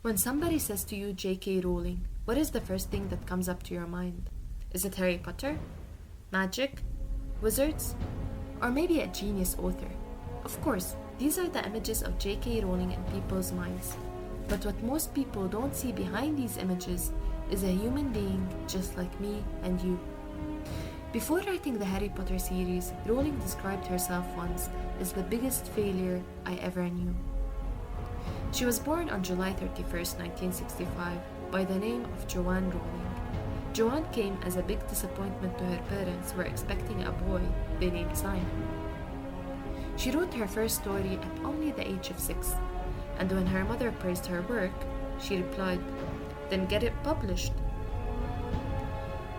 When somebody says to you J.K. Rowling, what is the first thing that comes up to your mind? Is it Harry Potter? Magic? Wizards? Or maybe a genius author? Of course, these are the images of J.K. Rowling in people's minds. But what most people don't see behind these images is a human being just like me and you. Before writing the Harry Potter series, Rowling described herself once as the biggest failure I ever knew. She was born on July 31st, 1965, by the name of Joanne Rowling. Joanne came as a big disappointment to her parents who were expecting a boy they named Simon. She wrote her first story at only the age of 6, and when her mother praised her work, she replied, "Then get it published."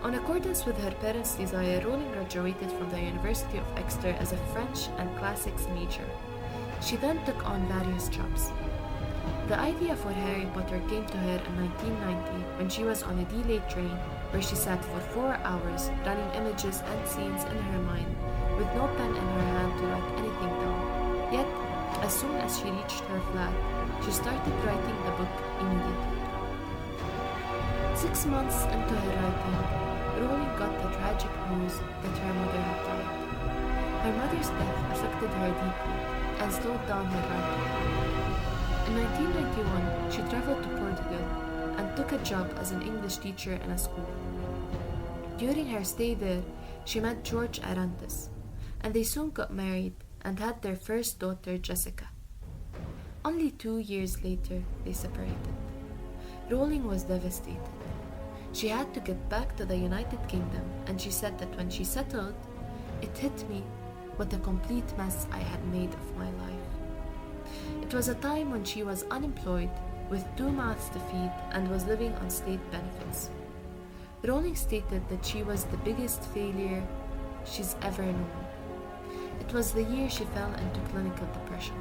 On accordance with her parents' desire, Rowling graduated from the University of Exeter as a French and Classics major. She then took on various jobs. The idea for Harry Potter came to her in 1990 when she was on a delayed train where she sat for 4 hours running images and scenes in her mind with no pen in her hand to write anything down. Yet, as soon as she reached her flat, she started writing the book immediately. 6 months into her writing, Rowling got the tragic news that her mother had died. Her mother's death affected her deeply and slowed down her writing. In 1991, she traveled to Portugal and took a job as an English teacher in a school. During her stay there, she met George Arantes, and they soon got married and had their first daughter, Jessica. Only 2 years later, they separated. Rowling was devastated. She had to get back to the United Kingdom, and she said that when she settled, it hit me what a complete mess I had made of my life. It was a time when she was unemployed, with 2 mouths to feed, and was living on state benefits. Rowling stated that she was the biggest failure she's ever known. It was the year she fell into clinical depression.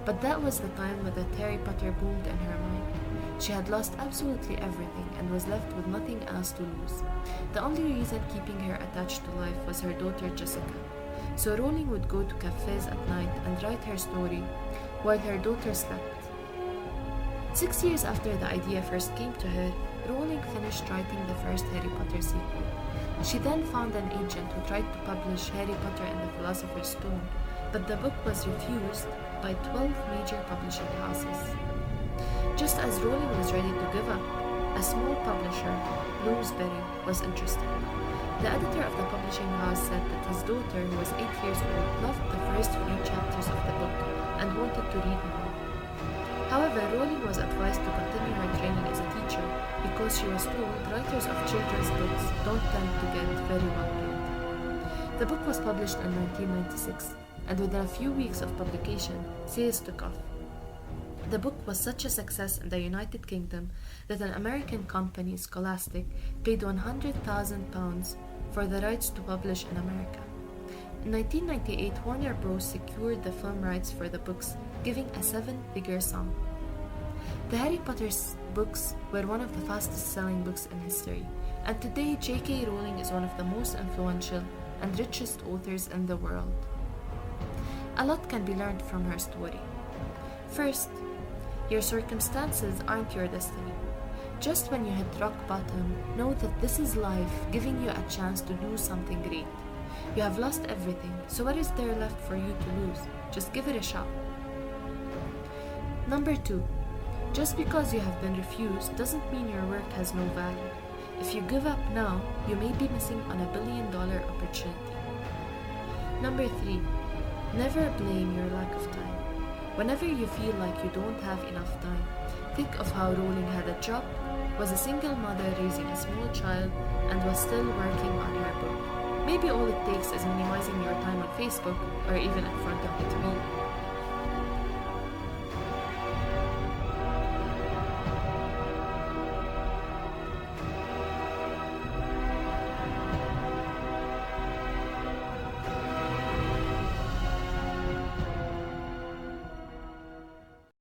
But that was the time when the Harry Potter boomed in her mind. She had lost absolutely everything and was left with nothing else to lose. The only reason keeping her attached to life was her daughter Jessica. So Rowling would go to cafes at night and write her story while her daughter slept. 6 years after the idea first came to her, Rowling finished writing the first Harry Potter sequel. She then found an agent who tried to publish Harry Potter and the Philosopher's Stone, but the book was refused by 12 major publishing houses. Just as Rowling was ready to give up, a small publisher, Bloomsbury, was interested. The editor of the publishing house said that his daughter, who was 8 years old, loved the first few chapters of the book and wanted to read more. However, Rowling was advised to continue her training as a teacher because she was told writers of children's books don't tend to get very well paid. The book was published in 1996, and within a few weeks of publication, sales took off. The book was such a success in the United Kingdom that an American company, Scholastic, paid £100,000 for the rights to publish in America. In 1998, Warner Bros. Secured the film rights for the books, giving a 7-figure sum. The Harry Potter books were one of the fastest-selling books in history, and today J.K. Rowling is one of the most influential and richest authors in the world. A lot can be learned from her story. First, your circumstances aren't your destiny. Just when you hit rock bottom, know that this is life giving you a chance to do something great. You have lost everything, so what is there left for you to lose? Just give it a shot. Number 2, just because you have been refused doesn't mean your work has no value. If you give up now, you may be missing on $1 billion opportunity. Number 3, never blame your lack of time. Whenever you feel like you don't have enough time, think of how Rowling had a job, was a single mother raising a small child, and was still working on her book. Maybe all it takes is minimizing your time on Facebook or even in front of the TV.